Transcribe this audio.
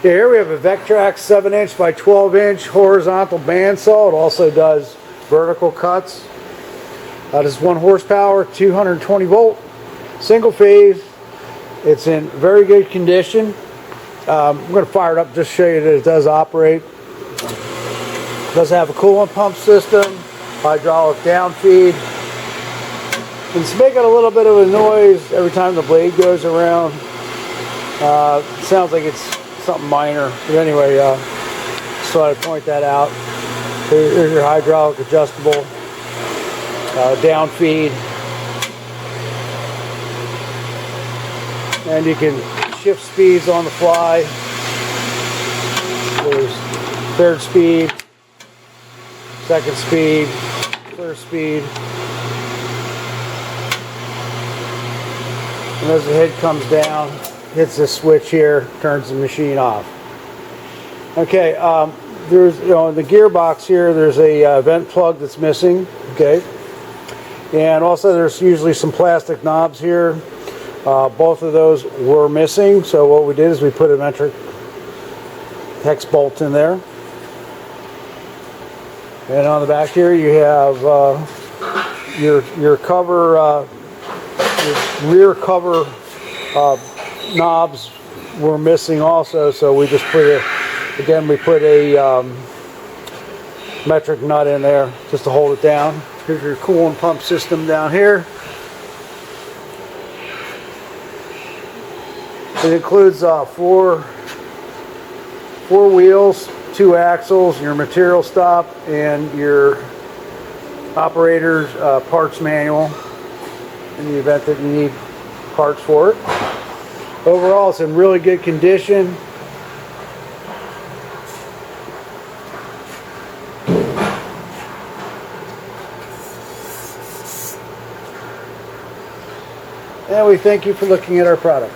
Here we have a Vectrax 7" by 12" horizontal bandsaw. It also does vertical cuts. This is 1 horsepower, 220 volt, single phase. It's in very good condition. I'm going to fire it up just to show you that it does operate. It does have a coolant pump system, hydraulic down feed. It's making a little bit of a noise every time the blade goes around. It sounds like it's something minor, but anyway, just thought I'd point that out. Here's your hydraulic adjustable down feed, and you can shift speeds on the fly. There's third speed, second speed, third speed, and as the head comes down, hits this switch here, turns the machine off. Okay, there's in the gearbox here, there's a vent plug that's missing. Okay, and also there's usually some plastic knobs here. Both of those were missing, so what we did is we put a metric hex bolt in there. And on the back here you have your cover, your rear cover knobs were missing also, so we just put we put a metric nut in there just to hold it down. Here's your coolant pump system down here. It includes four wheels, 2 axles, your material stop, and your operator's parts manual in the event that you need parts for it. Overall, it's in really good condition. And we thank you for looking at our product.